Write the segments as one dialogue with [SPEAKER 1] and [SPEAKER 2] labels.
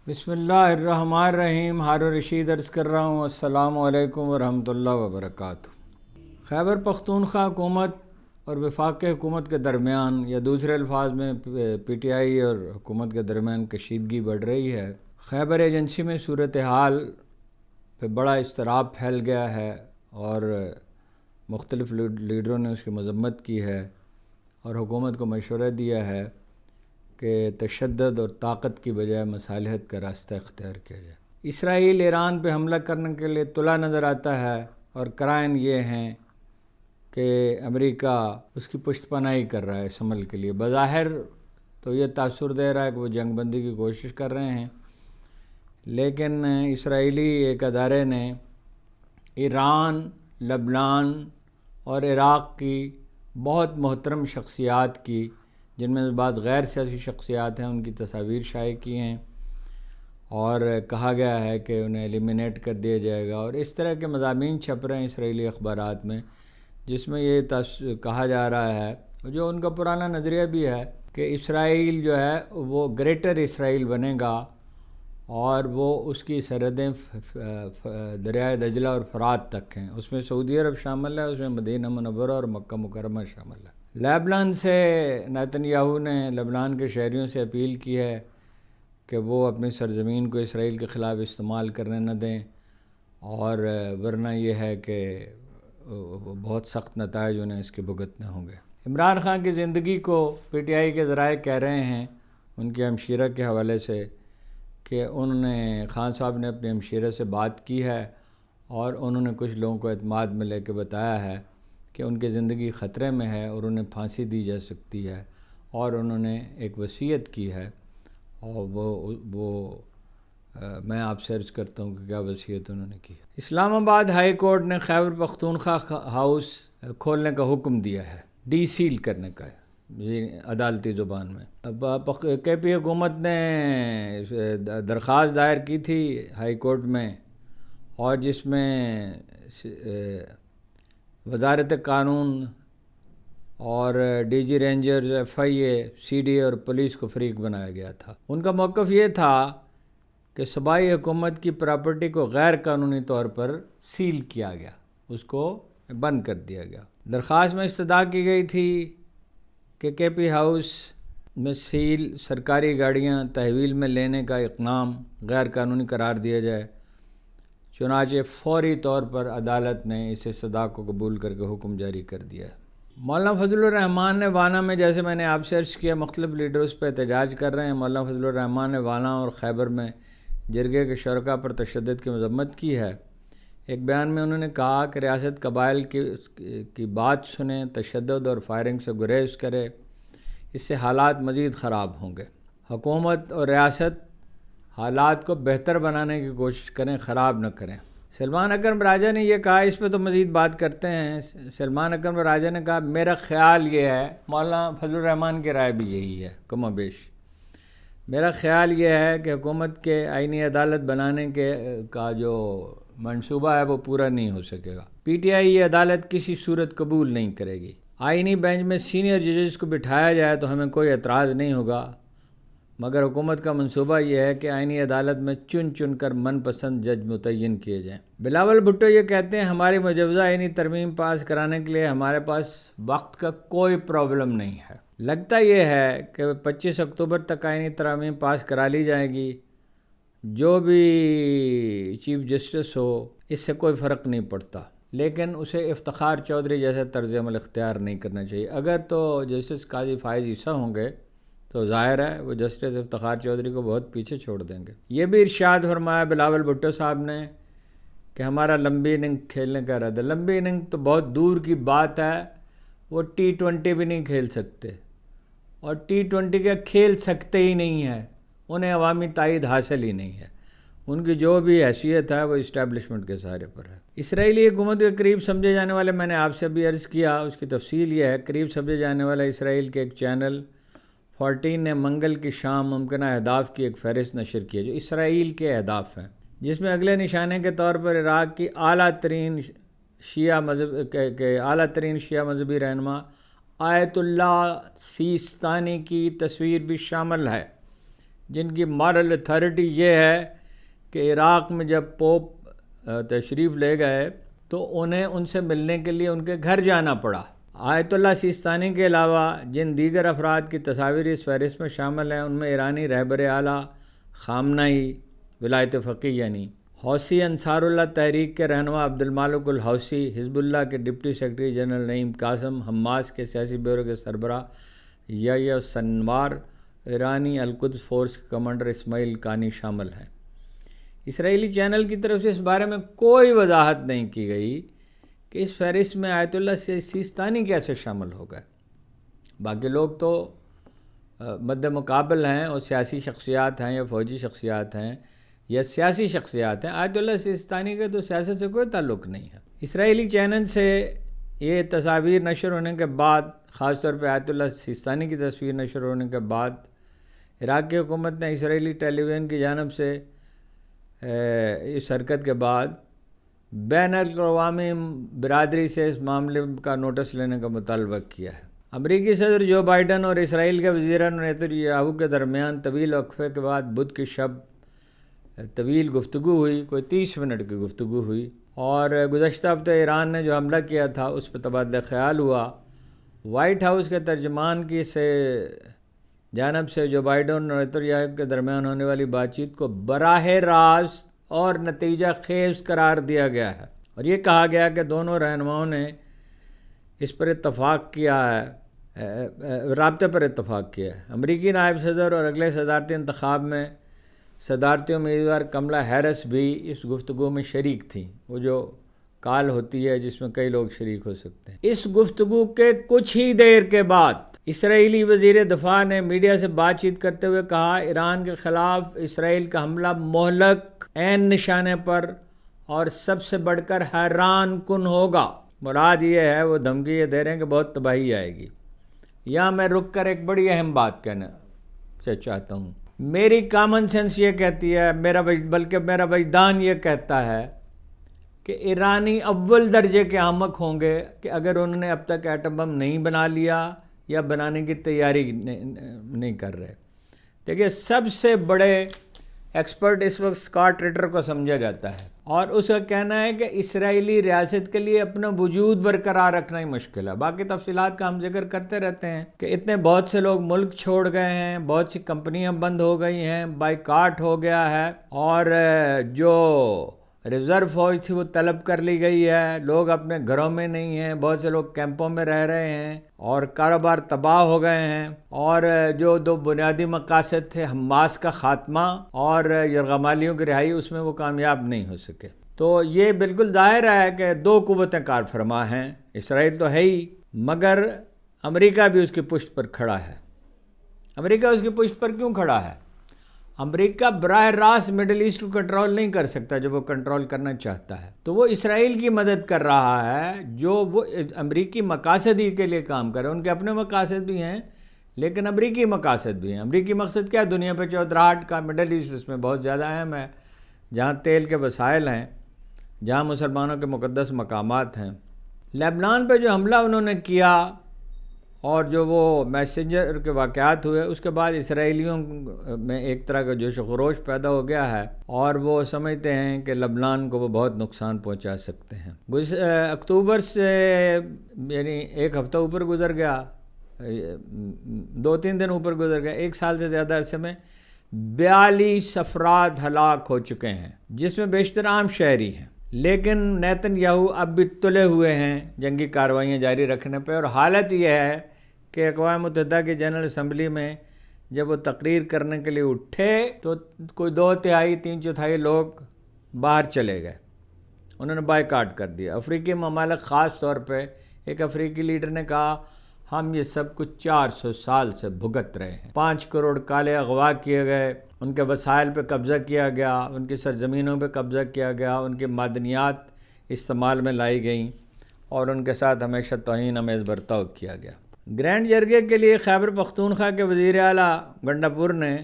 [SPEAKER 1] بسم اللہ الرحمن الرحیم۔ ہارون رشید عرض کر رہا ہوں، السلام علیکم ورحمۃ اللہ وبرکاتہ۔ خیبر پختونخوا حکومت اور وفاقی حکومت کے درمیان، یا دوسرے الفاظ میں پی ٹی آئی اور حکومت کے درمیان کشیدگی بڑھ رہی ہے۔ خیبر ایجنسی میں صورتحال پہ بڑا اضطراب پھیل گیا ہے اور مختلف لیڈروں نے اس کی مذمت کی ہے اور حکومت کو مشورہ دیا ہے کہ تشدد اور طاقت کی بجائے مصالحت کا راستہ اختیار کیا جائے۔ اسرائیل ایران پہ حملہ کرنے کے لیے تلا نظر آتا ہے اور کرائن یہ ہیں کہ امریکہ اس کی پشت پناہی کر رہا ہے اس عمل کے لیے۔ بظاہر تو یہ تاثر دے رہا ہے کہ وہ جنگ بندی کی کوشش کر رہے ہیں، لیکن اسرائیلی ایک ادارے نے ایران، لبنان اور عراق کی بہت محترم شخصیات کی، جن میں بعض غیر سیاسی شخصیات ہیں، ان کی تصاویر شائع کی ہیں اور کہا گیا ہے کہ انہیں ایلیمینیٹ کر دیا جائے گا، اور اس طرح کے مضامین چھپ رہے ہیں اسرائیلی اخبارات میں، جس میں یہ کہا جا رہا ہے، جو ان کا پرانا نظریہ بھی ہے، کہ اسرائیل جو ہے وہ گریٹر اسرائیل بنے گا اور وہ اس کی سرحدیں دریائے دجلہ اور فرات تک ہیں۔ اس میں سعودی عرب شامل ہے، اس میں مدینہ منورہ اور مکہ مکرمہ شامل ہے۔ لیبنان سے نیتن یاہو نے لبنان کے شہریوں سے اپیل کی ہے کہ وہ اپنی سرزمین کو اسرائیل کے خلاف استعمال کرنے نہ دیں، اور ورنہ یہ ہے کہ بہت سخت نتائج انہیں اس کے بھگتنے ہوں گے۔ عمران خان کی زندگی کو پی ٹی آئی کے ذرائع کہہ رہے ہیں ان کی ہمشیرہ کے حوالے سے کہ انہوں نے خان صاحب نے اپنی ہمشیرہ سے بات کی ہے اور انہوں نے کچھ لوگوں کو اعتماد میں لے کے بتایا ہے کہ ان کی زندگی خطرے میں ہے اور انہیں پھانسی دی جا سکتی ہے، اور انہوں نے ایک وصیت کی ہے، اور میں آپ سے عرض کرتا ہوں کہ کیا وصیت انہوں نے کی ہے۔ اسلام آباد ہائی کورٹ نے خیبر پختونخوا ہاؤس کھولنے کا حکم دیا ہے، ڈی سیل کرنے کا عدالتی زبان میں۔ اب کے پی حکومت نے درخواست دائر کی تھی ہائی کورٹ میں، اور جس میں وزارت قانون اور D G Rangers, F I A, C D A اور پولیس کو فریق بنایا گیا تھا۔ ان کا موقف یہ تھا کہ صوبائی حکومت کی پراپرٹی کو غیر قانونی طور پر سیل کیا گیا، اس کو بند کر دیا گیا۔ درخواست میں استدعا کی گئی تھی کہ کے پی ہاؤس میں سیل سرکاری گاڑیاں تحویل میں لینے کا اقدام غیر قانونی قرار دیا جائے، چنانچہ فوری طور پر عدالت نے اس استدعا کو قبول کر کے حکم جاری کر دیا۔ مولانا فضل الرحمان نے وانا میں، جیسے میں نے آپ سے عرض کیا، مختلف لیڈرز پہ احتجاج کر رہے ہیں۔ مولانا فضل الرحمان نے وانا اور خیبر میں جرگے کے شرکاء پر تشدد کی مذمت کی ہے۔ ایک بیان میں انہوں نے کہا کہ ریاست قبائل کی بات سنیں، تشدد اور فائرنگ سے گریز کرے، اس سے حالات مزید خراب ہوں گے۔ حکومت اور ریاست حالات کو بہتر بنانے کی کوشش کریں، خراب نہ کریں۔ سلمان اکرم راجہ نے یہ کہا، اس پہ تو مزید بات کرتے ہیں۔ سلمان اکرم راجہ نے کہا، میرا خیال یہ ہے، مولانا فضل الرحمان کی رائے بھی یہی ہے کم و بیش، میرا خیال یہ ہے کہ حکومت کے آئینی عدالت بنانے کا جو منصوبہ ہے وہ پورا نہیں ہو سکے گا۔ پی ٹی آئی یہ عدالت کسی صورت قبول نہیں کرے گی۔ آئینی بینچ میں سینئر ججز کو بٹھایا جائے تو ہمیں کوئی اعتراض نہیں ہوگا، مگر حکومت کا منصوبہ یہ ہے کہ آئینی عدالت میں چن کر من پسند جج متعین کیے جائیں۔ بلاول بھٹو یہ کہتے ہیں، ہماری مجوزہ آئینی ترمیم پاس کرانے کے لیے ہمارے پاس وقت کا کوئی پرابلم نہیں ہے۔ لگتا یہ ہے کہ 25 اکتوبر تک آئینی ترمیم پاس کرا لی جائے گی، جو بھی چیف جسٹس ہو اس سے کوئی فرق نہیں پڑتا، لیکن اسے افتخار چودھری جیسا طرز عمل اختیار نہیں کرنا چاہیے۔ اگر تو جسٹس قاضی فائز عیسیٰ ہوں گے تو ظاہر ہے وہ جسٹس افتخار چودھری کو بہت پیچھے چھوڑ دیں گے۔ یہ بھی ارشاد فرمایا بلاول بھٹو صاحب نے کہ ہمارا لمبی اننگ کھیلنے کا ارادہ۔ لمبی اننگ تو بہت دور کی بات ہے، وہ T20 بھی نہیں کھیل سکتے، اور T20 کا کھیل سکتے ہی نہیں ہیں، انہیں عوامی تائید حاصل ہی نہیں ہے، ان کی جو بھی حیثیت ہے وہ اسٹیبلشمنٹ کے سہارے پر ہے۔ اسرائیلی حکومت کے قریب سمجھے جانے والے، میں نے آپ سے بھی عرض کیا، اس کی تفصیل یہ ہے، قریب سمجھے جانے والا اسرائیل کے ایک چینل 14 نے منگل کی شام ممکنہ اہداف کی ایک فہرست نشر کی ہے، جو اسرائیل کے اہداف ہیں، جس میں اگلے نشانے کے طور پر عراق کی اعلیٰ ترین شیعہ مذہبی رہنما آیت اللہ سیستانی کی تصویر بھی شامل ہے۔ جن کی مارل اتھارٹی یہ ہے کہ عراق میں جب پوپ تشریف لے گئے تو انہیں ان سے ملنے کے لیے ان کے گھر جانا پڑا۔ آیت اللہ سیستانی کے علاوہ جن دیگر افراد کی تصاویر اس فہرست میں شامل ہیں ان میں ایرانی رہبر اعلیٰ خامنئی ولایت فقیہ یعنی حوثی انصار اللہ تحریک کے رہنما عبد المالک الحوثی، حزب اللہ کے ڈپٹی سیکرٹری جنرل نعیم قاسم، حماس کے سیاسی بیورو کے سربراہ یحییٰ سنوار، ایرانی القدس فورس کے کمانڈر اسماعیل کانی شامل ہیں۔ اسرائیلی چینل کی طرف سے اس بارے میں کوئی وضاحت نہیں کی گئی کہ اس فہرست میں آیت اللہ سیستانی کیسے شامل ہو گئے۔ باقی لوگ تو مد مقابل ہیں اور سیاسی شخصیات ہیں یا فوجی شخصیات ہیں یا سیاسی شخصیات ہیں، آیت اللہ سیستانی کا تو سیاست سے کوئی تعلق نہیں ہے۔ اسرائیلی چینل سے یہ تصاویر نشر ہونے کے بعد، خاص طور پہ آیت اللہ سیستانی کی تصویر نشر ہونے کے بعد، عراق کی حکومت نے اسرائیلی ٹیلی ویژن کی جانب سے اس حرکت کے بعد بین الاقوامی برادری سے اس معاملے کا نوٹس لینے کا مطالبہ کیا ہے۔ امریکی صدر جو بائیڈن اور اسرائیل کے وزیر نیتنیاہو کے درمیان طویل وقفے کے بعد بدھ کی شب طویل گفتگو ہوئی، کوئی 30 منٹ کی گفتگو ہوئی، اور گزشتہ ہفتے ایران نے جو حملہ کیا تھا اس پہ تبادلہ خیال ہوا۔ وائٹ ہاؤس کے ترجمان کی جانب سے جو بائیڈن اور نیتنیاہو کے درمیان ہونے والی بات چیت کو براہ راست اور نتیجہ خیز قرار دیا گیا ہے، اور یہ کہا گیا کہ دونوں رہنماؤں نے اس پر اتفاق کیا ہے، رابطے پر اتفاق کیا ہے۔ امریکی نائب صدر اور اگلے صدارتی انتخاب میں صدارتی امیدوار کملا ہیرس بھی اس گفتگو میں شریک تھیں، وہ جو کال ہوتی ہے جس میں کئی لوگ شریک ہو سکتے ہیں۔ اس گفتگو کے کچھ ہی دیر کے بعد اسرائیلی وزیر دفاع نے میڈیا سے بات چیت کرتے ہوئے کہا، ایران کے خلاف اسرائیل کا حملہ مہلک عین نشانے پر اور سب سے بڑھ کر حیران کن ہوگا۔ مراد یہ ہے، وہ دھمکی یہ دے رہے ہیں کہ بہت تباہی آئے گی۔ یہاں میں رک کر ایک بڑی اہم بات کہنا چاہتا ہوں۔ میری کامن سینس یہ کہتی ہے، بلکہ میرا وجدان یہ کہتا ہے کہ ایرانی اول درجے کے احمق ہوں گے کہ اگر انہوں نے اب تک ایٹم بم نہیں بنا لیا یا بنانے کی تیاری نہیں کر رہے۔ دیکھیے، سب سے بڑے ایکسپرٹ اس وقت اسکاٹ ریٹر کو سمجھا جاتا ہے، اور اس کا کہنا ہے کہ اسرائیلی ریاست کے لیے اپنا وجود برقرار رکھنا ہی مشکل ہے۔ باقی تفصیلات کا ہم ذکر کرتے رہتے ہیں کہ اتنے بہت سے لوگ ملک چھوڑ گئے ہیں، بہت سی کمپنیاں بند ہو گئی ہیں، بائیکاٹ ہو گیا ہے، اور جو ریزرو فوج تھی وہ طلب کر لی گئی ہے، لوگ اپنے گھروں میں نہیں ہیں، بہت سے لوگ کیمپوں میں رہ رہے ہیں، اور کاروبار تباہ ہو گئے ہیں، اور جو دو بنیادی مقاصد تھے، حماس کا خاتمہ اور یرغمالیوں کی رہائی، اس میں وہ کامیاب نہیں ہو سکے۔ تو یہ بالکل ظاہر ہے کہ دو قوتیں کار فرما ہیں، اسرائیل تو ہے ہی، مگر امریکہ بھی اس کی پشت پر کھڑا ہے۔ امریکہ اس کی پشت پر کیوں کھڑا ہے؟ امریکہ براہ راست مڈل ایسٹ کو کنٹرول نہیں کر سکتا، جب وہ کنٹرول کرنا چاہتا ہے تو وہ اسرائیل کی مدد کر رہا ہے، جو وہ امریکی مقاصد ہی کے لیے کام کر رہے ہیں۔ ان کے اپنے مقاصد بھی ہیں لیکن امریکی مقاصد بھی ہیں۔ امریکی مقصد کیا؟ دنیا پہ چودراہٹ کا، مڈل ایسٹ اس میں بہت زیادہ اہم ہے، جہاں تیل کے وسائل ہیں، جہاں مسلمانوں کے مقدس مقامات ہیں۔ لبنان پہ جو حملہ انہوں نے کیا اور جو وہ میسنجر کے واقعات ہوئے، اس کے بعد اسرائیلیوں میں ایک طرح کا جوش و خروش پیدا ہو گیا ہے، اور وہ سمجھتے ہیں کہ لبنان کو وہ بہت نقصان پہنچا سکتے ہیں۔ اکتوبر سے یعنی ایک ہفتہ اوپر گزر گیا، 2-3 دن اوپر گزر گیا، 1 سال سے زیادہ عرصے میں 42 افراد ہلاک ہو چکے ہیں، جس میں بیشتر عام شہری ہیں۔ لیکن نیتنیاہو اب بھی تلے ہوئے ہیں جنگی کارروائیاں جاری رکھنے پہ، اور حالت یہ ہے کہ اقوام متحدہ کی جنرل اسمبلی میں جب وہ تقریر کرنے کے لیے اٹھے تو کوئی 2/3-3/4 لوگ باہر چلے گئے، انہوں نے بائیکاٹ کر دیا۔ افریقی ممالک، خاص طور پہ ایک افریقی لیڈر نے کہا، ہم یہ سب کچھ 400 سال سے بھگت رہے ہیں۔ 5 کروڑ کالے اغوا کیے گئے، ان کے وسائل پہ قبضہ کیا گیا، ان کی سرزمینوں پہ قبضہ کیا گیا، ان کی معدنیات استعمال میں لائی گئیں، اور ان کے ساتھ ہمیشہ توہین آمیز برتاؤ کیا گیا۔ گرینڈ جرگے کے لیے خیبر پختونخوا کے وزیر اعلیٰ گنڈاپور نے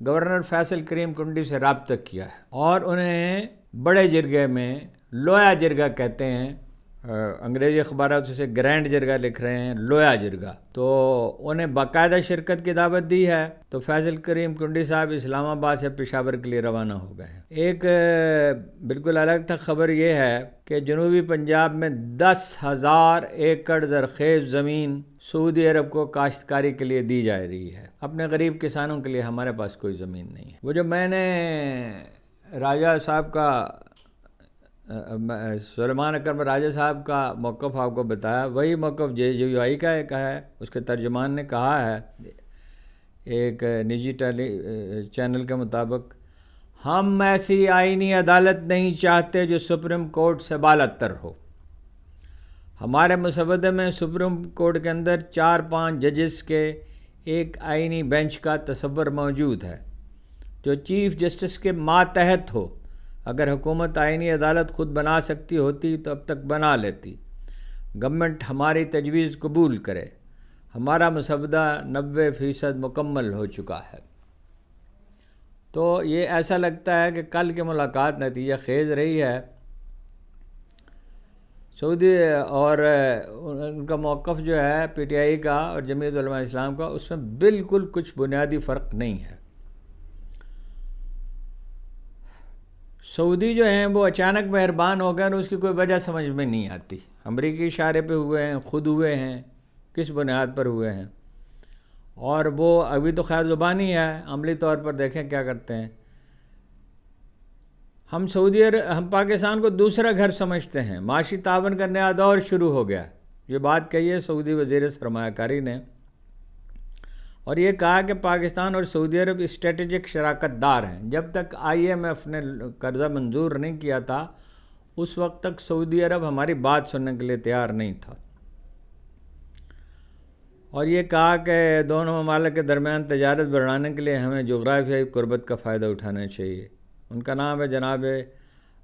[SPEAKER 1] گورنر فیصل کریم کنڈی سے رابطہ کیا ہے، اور انہیں بڑے جرگے میں، لویا جرگہ کہتے ہیں، انگریزی اخبارات اسے گرینڈ جرگہ لکھ رہے ہیں، لویا جرگہ، تو انہیں باقاعدہ شرکت کی دعوت دی ہے۔ تو فیصل کریم کنڈی صاحب اسلام آباد سے پشاور کے لیے روانہ ہو گئے ہیں۔ ایک بالکل الگ تھا خبر یہ ہے کہ جنوبی پنجاب میں 10,000 ایکڑ زرخیز زمین سعودی عرب کو کاشتکاری کے لیے دی جا رہی ہے۔ اپنے غریب کسانوں کے لیے ہمارے پاس کوئی زمین نہیں ہے۔ وہ جو میں نے راجہ صاحب کا سلیمان اکرم راجہ صاحب کا موقف آپ کو بتایا، وہی موقف JJUI کا ایک ہے۔ اس کے ترجمان نے کہا ہے ایک نجی چینل کے مطابق، ہم ایسی آئینی عدالت نہیں چاہتے جو سپریم کورٹ سے بالاتر ہو۔ ہمارے مسودے میں سپریم کورٹ کے اندر 4-5 ججز کے ایک آئینی بینچ کا تصور موجود ہے جو چیف جسٹس کے ماتحت ہو۔ اگر حکومت آئینی عدالت خود بنا سکتی ہوتی تو اب تک بنا لیتی۔ گورنمنٹ ہماری تجویز قبول کرے۔ ہمارا مسودہ 90% مکمل ہو چکا ہے۔ تو یہ ایسا لگتا ہے کہ کل کی ملاقات نتیجہ خیز رہی ہے۔ سعودی اور ان کا موقف جو ہے PTI کا اور جمعیت علماء اسلام کا، اس میں بالکل کچھ بنیادی فرق نہیں ہے۔ سعودی جو ہیں وہ اچانک مہربان ہو گئے اور اس کی کوئی وجہ سمجھ میں نہیں آتی۔ امریکی اشارے پہ ہوئے ہیں، خود ہوئے ہیں، کس بنیاد پر ہوئے ہیں، اور وہ ابھی تو خیر زبانی ہے، عملی طور پر دیکھیں کیا کرتے ہیں۔ ہم پاکستان کو دوسرا گھر سمجھتے ہیں۔ معاشی تعاون کا نیا دور شروع ہو گیا۔ یہ بات کہی ہے سعودی وزیر سرمایہ کاری نے، اور یہ کہا کہ پاکستان اور سعودی عرب اسٹریٹجک شراکت دار ہیں۔ جب تک IMF نے قرضہ منظور نہیں کیا تھا اس وقت تک سعودی عرب ہماری بات سننے کے لیے تیار نہیں تھا، اور یہ کہا کہ دونوں ممالک کے درمیان تجارت بڑھانے کے لیے ہمیں جغرافیائی قربت کا فائدہ اٹھانا چاہیے۔ ان کا نام ہے جناب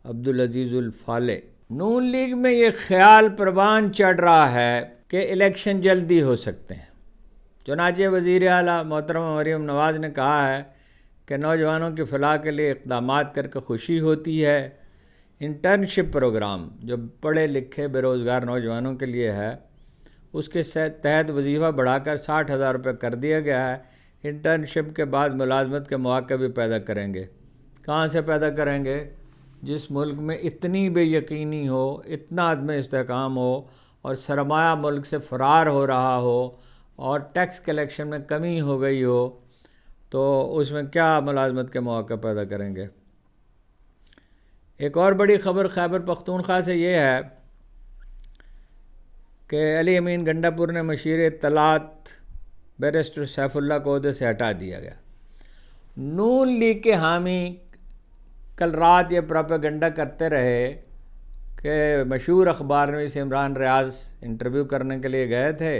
[SPEAKER 1] عبدالعزیز الفالح۔ نون لیگ میں یہ خیال پروان چڑھ رہا ہے کہ الیکشن جلدی ہو سکتے ہیں۔ چنانچہ وزیر اعلیٰ محترمہ مریم نواز نے کہا ہے کہ نوجوانوں کی فلاح کے لیے اقدامات کر کے خوشی ہوتی ہے۔ انٹرنشپ پروگرام جو پڑھے لکھے بے روزگار نوجوانوں کے لیے ہے، اس کے تحت وظیفہ بڑھا کر 60,000 روپے کر دیا گیا ہے۔ انٹرنشپ کے بعد ملازمت کے مواقع بھی پیدا کریں گے۔ کہاں سے پیدا کریں گے؟ جس ملک میں اتنی بے یقینی ہو، اتنا عدم استحکام ہو، اور سرمایہ ملک سے فرار ہو رہا ہو، اور ٹیکس کلیکشن میں کمی ہو گئی ہو، تو اس میں کیا ملازمت کے مواقع پیدا کریں گے؟ ایک اور بڑی خبر خیبر پختونخوا سے یہ ہے کہ علی امین گنڈا پور نے مشیر اطلاعات بیرسٹر سیف اللہ کو عہدے سے ہٹا دیا گیا۔ نون لیگ کے حامی کل رات یہ پروپیگنڈا کرتے رہے کہ مشہور اخبار نویس عمران ریاض انٹرویو کرنے کے لیے گئے تھے،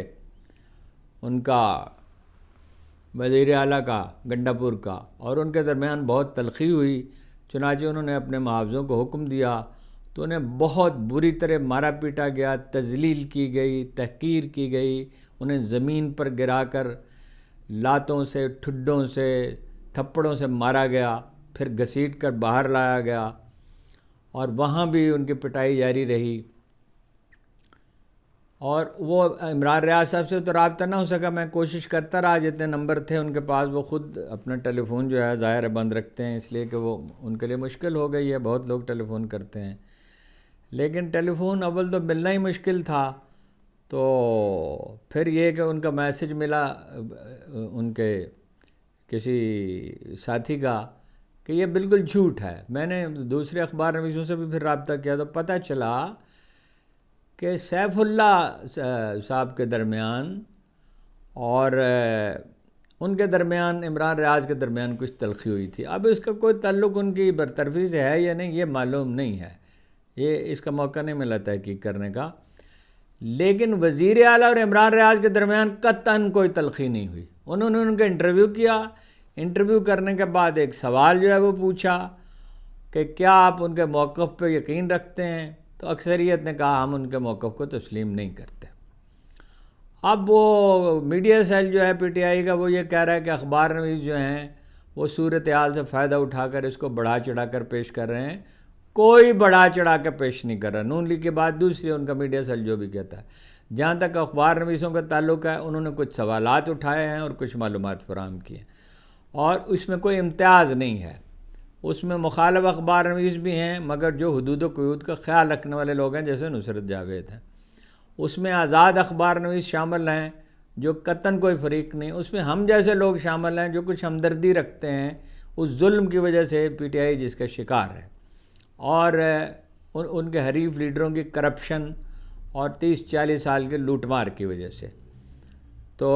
[SPEAKER 1] ان کا وزیر اعلیٰ کا گنڈا پور کا، اور ان کے درمیان بہت تلخی ہوئی۔ چنانچہ انہوں نے اپنے محافظوں کو حکم دیا تو انہیں بہت بری طرح مارا پیٹا گیا، تذلیل کی گئی، تحقیر کی گئی، انہیں زمین پر گرا کر لاتوں سے، ٹھڈوں سے، تھپڑوں سے مارا گیا، پھر گھسیٹ کر باہر لایا گیا، اور وہاں بھی ان کی پٹائی جاری رہی۔ اور وہ عمران ریاض صاحب سے تو رابطہ نہ ہو سکا۔ میں کوشش کرتا رہا، جتنے نمبر تھے ان کے پاس، وہ خود اپنا ٹیلی فون جو ہے ظاہر ہے بند رکھتے ہیں، اس لیے کہ وہ ان کے لیے مشکل ہو گئی ہے، بہت لوگ ٹیلی فون کرتے ہیں، لیکن ٹیلی فون اول تو ملنا ہی مشکل تھا۔ تو پھر یہ کہ ان کا میسج ملا ان کے کسی ساتھی کا کہ یہ بالکل جھوٹ ہے۔ میں نے دوسرے اخبار نویسوں سے بھی پھر رابطہ کیا تو پتہ چلا کہ سیف اللہ صاحب کے درمیان اور ان کے درمیان، عمران ریاض کے درمیان کچھ تلخی ہوئی تھی۔ اب اس کا کوئی تعلق ان کی برطرفی سے ہے یا نہیں یہ معلوم نہیں ہے، یہ اس کا موقع نہیں ملا تحقیق کرنے کا، لیکن وزیر اعلیٰ اور عمران ریاض کے درمیان قطعاً کوئی تلخی نہیں ہوئی۔ انہوں نے ان کا انٹرویو کیا، انٹرویو کرنے کے بعد ایک سوال جو ہے وہ پوچھا کہ کیا آپ ان کے موقف پہ یقین رکھتے ہیں، تو اکثریت نے کہا ہم ان کے موقف کو تسلیم نہیں کرتے۔ اب وہ میڈیا سیل جو ہے PTI کا، وہ یہ کہہ رہا ہے کہ اخبار نویس جو ہیں وہ صورتحال سے فائدہ اٹھا کر اس کو بڑھا چڑھا کر پیش کر رہے ہیں۔ کوئی بڑھا چڑھا کے پیش نہیں کر رہا. نون لیگ کی بات دوسری ہے, ان کا میڈیا سیل جو بھی کہتا ہے. جہاں تک اخبار نویسوں کا تعلق ہے, انہوں نے کچھ سوالات اٹھائے ہیں اور کچھ معلومات فراہم کی ہیں, اور اس میں کوئی امتیاز نہیں ہے. اس میں مخالف اخبار نویس بھی ہیں, مگر جو حدود و قیود کا خیال رکھنے والے لوگ ہیں, جیسے نصرت جاوید ہیں. اس میں آزاد اخبار نویس شامل ہیں جو قطعاً کوئی فریق نہیں. اس میں ہم جیسے لوگ شامل ہیں جو کچھ ہمدردی رکھتے ہیں اس ظلم کی وجہ سے پی ٹی آئی جس کا شکار ہے, اور ان کے حریف لیڈروں کی کرپشن اور 30-40 سال کے لوٹ مار کی وجہ سے. تو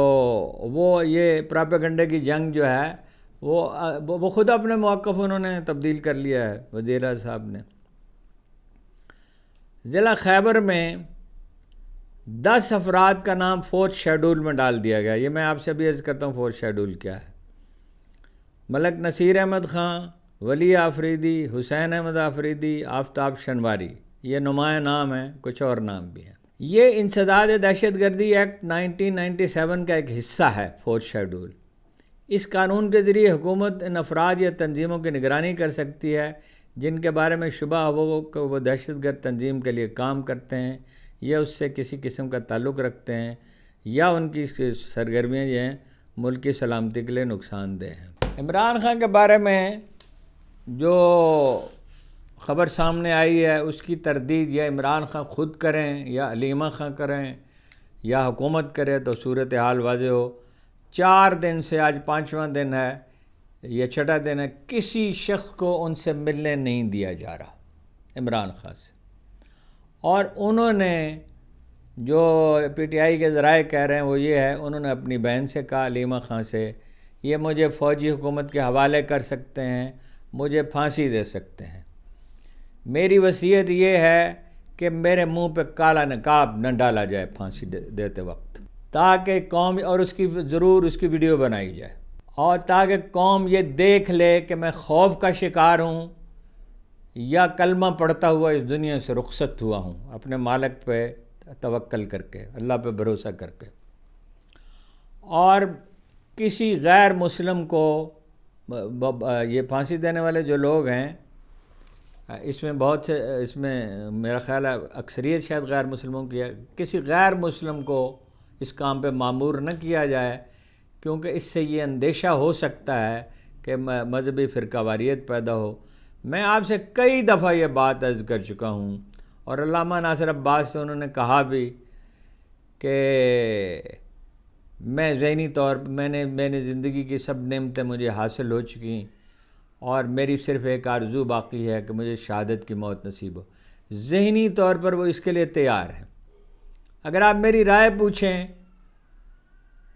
[SPEAKER 1] وہ یہ پراپیگنڈے کی جنگ جو ہے وہ خود اپنے موقف انہوں نے تبدیل کر لیا ہے وزیر اعظم صاحب نے. ضلع خیبر میں 10 افراد کا نام 4تھ شیڈول میں ڈال دیا گیا. یہ میں آپ سے بھی عرض کرتا ہوں 4تھ شیڈول کیا ہے. ملک نصیر احمد خان, ولی آفریدی, حسین احمد آفریدی, آفتاب شنواری, یہ نمایاں نام ہیں, کچھ اور نام بھی ہیں. یہ انسداد دہشت گردی ایکٹ 1997 کا ایک حصہ ہے 4تھ شیڈول. اس قانون کے ذریعے حکومت ان افراد یا تنظیموں کی نگرانی کر سکتی ہے جن کے بارے میں شبہ ہو کہ وہ دہشت گرد تنظیم کے لیے کام کرتے ہیں یا اس سے کسی قسم کا تعلق رکھتے ہیں یا ان کی سرگرمیاں جو ہیں ملکی سلامتی کے لیے نقصان دہ ہیں. عمران خان کے بارے میں جو خبر سامنے آئی ہے اس کی تردید یا عمران خان خود کریں یا علیمہ خان کریں یا حکومت کرے تو صورتحال واضح ہو. 4 دن سے آج 5واں دن ہے, یہ 6واں دن ہے, کسی شخص کو ان سے ملنے نہیں دیا جا رہا عمران خان سے. اور انہوں نے جو پی ٹی آئی کے ذرائع کہہ رہے ہیں وہ یہ ہے, انہوں نے اپنی بہن سے کہا علیمہ خان سے, یہ مجھے فوجی حکومت کے حوالے کر سکتے ہیں, مجھے پھانسی دے سکتے ہیں. میری وصیت یہ ہے کہ میرے منہ پہ کالا نقاب نہ ڈالا جائے پھانسی دیتے وقت, تاکہ قوم, اور اس کی ضرور اس کی ویڈیو بنائی جائے, اور تاکہ قوم یہ دیکھ لے کہ میں خوف کا شکار ہوں یا کلمہ پڑھتا ہوا اس دنیا سے رخصت ہوا ہوں, اپنے مالک پہ توکل کر کے, اللہ پہ بھروسہ کر کے. اور کسی غیر مسلم کو یہ پھانسی دینے والے جو لوگ ہیں اس میں بہت سے, اس میں میرا خیال ہے اکثریت شاید غیر مسلموں کی ہے, کسی غیر مسلم کو اس کام پہ مامور نہ کیا جائے, کیونکہ اس سے یہ اندیشہ ہو سکتا ہے کہ مذہبی فرقہ واریت پیدا ہو. میں آپ سے کئی دفعہ یہ بات عرض کر چکا ہوں, اور علامہ ناصر عباس سے انہوں نے کہا بھی کہ میں ذہنی طور پر میں نے زندگی کی سب نعمتیں مجھے حاصل ہو چکی, اور میری صرف ایک آرزو باقی ہے کہ مجھے شہادت کی موت نصیب ہو. ذہنی طور پر وہ اس کے لیے تیار ہیں. اگر آپ میری رائے پوچھیں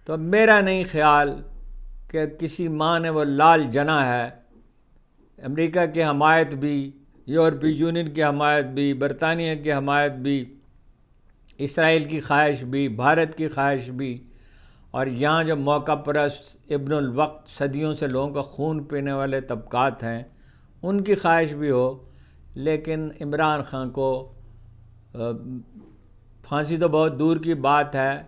[SPEAKER 1] تو میرا نہیں خیال کہ کسی ماں نے وہ لال جنا ہے. امریکہ کی حمایت بھی, یورپی یونین کی حمایت بھی, برطانیہ کی حمایت بھی, اسرائیل کی خواہش بھی, بھارت کی خواہش بھی, اور یہاں جو موقع پرست ابن الوقت صدیوں سے لوگوں کا خون پینے والے طبقات ہیں ان کی خواہش بھی ہو, لیکن عمران خان کو پھانسی تو بہت دور کی بات ہے,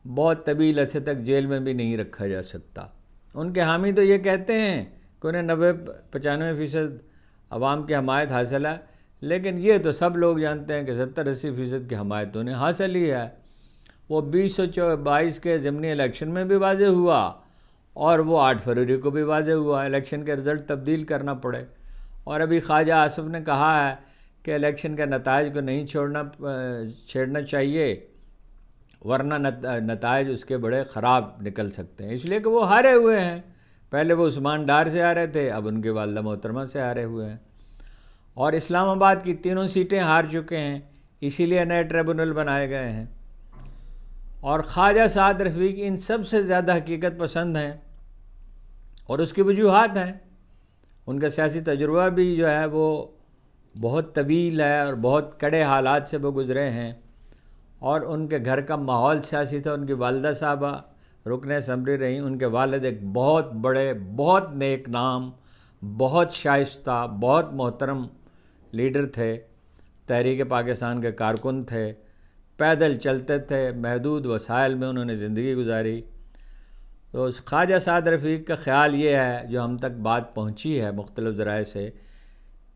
[SPEAKER 1] بہت طویل عرصے تک جیل میں بھی نہیں رکھا جا سکتا. ان کے حامی تو یہ کہتے ہیں کہ انہیں 90-95% عوام کی حمایت حاصل ہے, لیکن یہ تو سب لوگ جانتے ہیں کہ 70-80% کی حمایت انہیں حاصل ہی ہے. وہ 2022 کے ضمنی الیکشن میں بھی واضح ہوا, اور وہ 8 فروری کو بھی واضح ہوا. الیکشن کے رزلٹ تبدیل کرنا پڑے, اور ابھی خواجہ آصف نے کہا ہے کہ الیکشن کے نتائج کو نہیں چھیڑنا چاہیے, ورنہ نتائج اس کے بڑے خراب نکل سکتے ہیں, اس لیے کہ وہ ہارے ہوئے ہیں. پہلے وہ عثمان ڈار سے ہارے تھے, اب ان کے والدہ محترمہ سے ہارے ہوئے ہیں, اور اسلام آباد کی 3 سیٹیں ہار چکے ہیں, اسی لیے نئے ٹریبونل بنائے گئے ہیں. اور خواجہ سعد رفیق ان سب سے زیادہ حقیقت پسند ہیں, اور اس کی وجوہات ہیں. ان کا سیاسی تجربہ بھی جو ہے وہ بہت طویل ہے, اور بہت کڑے حالات سے وہ گزرے ہیں, اور ان کے گھر کا ماحول سیاسی تھا. ان کی والدہ صاحبہ رکن اسمبلی رہیں, ان کے والد ایک بہت بڑے, بہت نیک نام, بہت شائستہ, بہت محترم لیڈر تھے, تحریک پاکستان کے کارکن تھے, پیدل چلتے تھے, محدود وسائل میں انہوں نے زندگی گزاری. تو خواجہ سعد رفیق کا خیال یہ ہے, جو ہم تک بات پہنچی ہے مختلف ذرائع سے,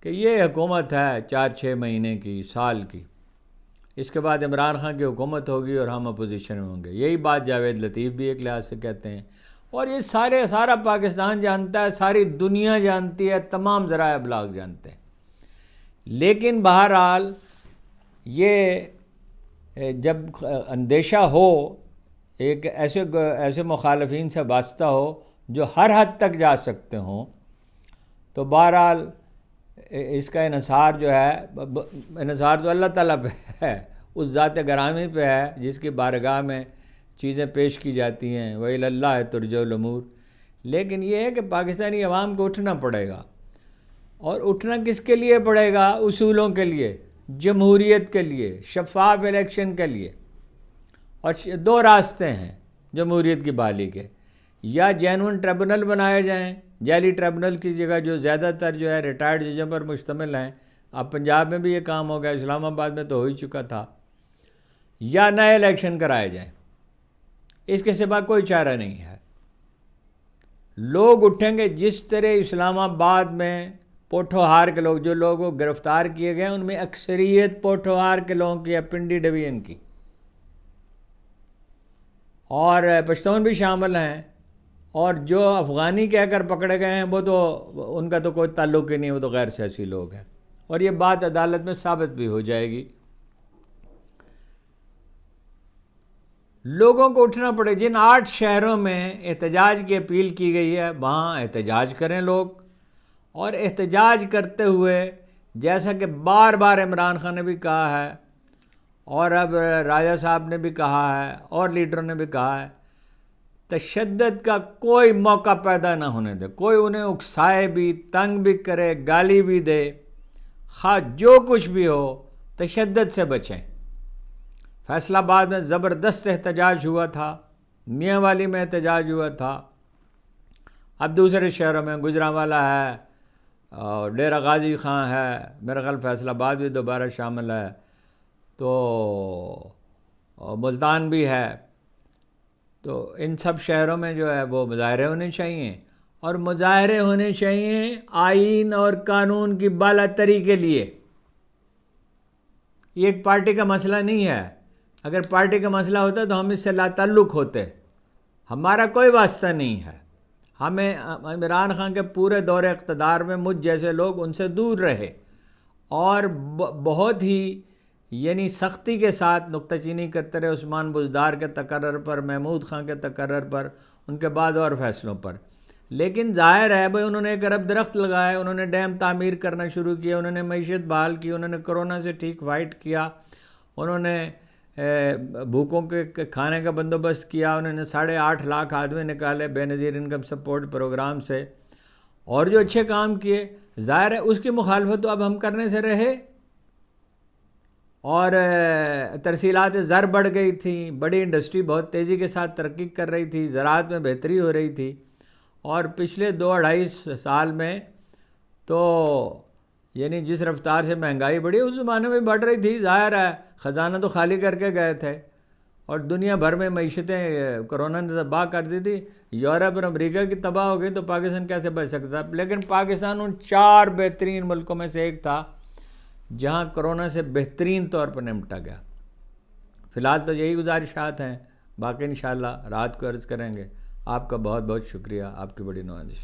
[SPEAKER 1] کہ یہ حکومت ہے 4-6 مہینے کی، سال کی، اس کے بعد عمران خان کی حکومت ہوگی اور ہم اپوزیشن میں ہوں گے. یہی بات جاوید لطیف بھی ایک لحاظ سے کہتے ہیں، اور یہ سارا پاکستان جانتا ہے، ساری دنیا جانتی ہے، تمام ذرائع ابلاغ جانتے ہیں. لیکن بہرحال یہ جب اندیشہ ہو، ایک ایسے مخالفین سے واسطہ ہو جو ہر حد تک جا سکتے ہوں، تو بہرحال اس کا انحصار جو ہے، انحصار تو اللہ تعالیٰ پہ ہے، اس ذات گرامی پہ ہے جس کی بارگاہ میں چیزیں پیش کی جاتی ہیں. وَإِلَى اللَّهِ تُرْجَعُ الْأُمُورُ. لیکن یہ ہے کہ پاکستانی عوام کو اٹھنا پڑے گا، اور اٹھنا کس کے لیے پڑے گا؟ اصولوں کے لیے، جمہوریت کے لیے، شفاف الیکشن کے لیے. اور 2 راستے ہیں جمہوریت کی بحالی کے، یا جینون ٹریبونل بنائے جائیں، جعلی ٹریبونل کی جگہ جو زیادہ تر جو ہے ریٹائرڈ ججوں پر مشتمل ہیں. اب پنجاب میں بھی یہ کام ہو گیا، اسلام آباد میں تو ہو ہی چکا تھا. یا نئے الیکشن کرائے جائیں، اس کے سوا کوئی چارہ نہیں ہے. لوگ اٹھیں گے جس طرح اسلام آباد میں پوٹھوہار کے لوگ، جو لوگ گرفتار کیے گئے ان میں اکثریت پوٹھوہار کے لوگوں کی ہے، پنڈی ڈویژن کی، اور پشتون بھی شامل ہیں. اور جو افغانی کہہ کر پکڑے گئے ہیں وہ تو ان کا تو کوئی تعلق ہی نہیں، وہ تو غیر سیاسی لوگ ہیں، اور یہ بات عدالت میں ثابت بھی ہو جائے گی. لوگوں کو اٹھنا پڑے. جن 8 شہروں میں احتجاج کی اپیل کی گئی ہے وہاں احتجاج کریں لوگ، اور احتجاج کرتے ہوئے جیسا کہ بار بار عمران خان نے بھی کہا ہے، اور اب راجہ صاحب نے بھی کہا ہے، اور لیڈروں نے بھی کہا ہے، تشدد کا کوئی موقع پیدا نہ ہونے دے. کوئی انہیں اکسائے بھی، تنگ بھی کرے، گالی بھی دے، خواہ جو کچھ بھی ہو، تشدد سے بچیں. فیصل آباد میں زبردست احتجاج ہوا تھا، میاں والی میں احتجاج ہوا تھا، اب دوسرے شہروں میں گجرانوالہ ہے، اور ڈیرہ غازی خان ہے، میرا خیال فیصل آباد بھی دوبارہ شامل ہے، تو ملتان بھی ہے. تو ان سب شہروں میں جو ہے وہ مظاہرے ہونے چاہیے، اور مظاہرے ہونے چاہیے آئین اور قانون کی بالا تری کے لیے. یہ ایک پارٹی کا مسئلہ نہیں ہے. اگر پارٹی کا مسئلہ ہوتا تو ہم اس سے لا تعلق ہوتے. ہمارا کوئی واسطہ نہیں ہے. ہمیں عمران خان کے پورے دور اقتدار میں مجھ جیسے لوگ ان سے دور رہے، اور بہت ہی یعنی سختی کے ساتھ نکتہ چینی کرتے رہے عثمان بزدار کے تقرر پر، محمود خان کے تقرر پر، ان کے بعد اور فیصلوں پر. لیکن ظاہر ہے بھائی انہوں نے ایک ارب درخت لگائے، انہوں نے ڈیم تعمیر کرنا شروع کیا، انہوں نے معیشت بحال کی، انہوں نے کرونا سے ٹھیک فائٹ کیا، انہوں نے بھوکوں کے کھانے کا بندوبست کیا، انہوں نے 8.5 لاکھ آدمی نکالے بے نظیر انکم سپورٹ پروگرام سے، اور جو اچھے کام کیے. ظاہر ہے اس کی مخالفت تو اب ہم کرنے سے رہے. اور ترسیلات زر بڑھ گئی تھیں، بڑی انڈسٹری بہت تیزی کے ساتھ ترقی کر رہی تھی، زراعت میں بہتری ہو رہی تھی. اور پچھلے 2-2.5 سال میں تو یعنی جس رفتار سے مہنگائی بڑھی اس زمانے میں بڑھ رہی تھی. ظاہر ہے خزانہ تو خالی کر کے گئے تھے، اور دنیا بھر میں معیشتیں کرونا نے تباہ کر دی تھی. یورپ اور امریکہ کی تباہ ہو گئی تو پاکستان کیسے بچ سکتا؟ لیکن پاکستان ان 4 بہترین ملکوں میں سے ایک تھا جہاں کرونا سے بہترین طور پر نمٹا گیا. فی الحال تو یہی گزارشات ہیں، باقی انشاءاللہ رات کو عرض کریں گے. آپ کا بہت بہت شکریہ، آپ کی بڑی نوازش.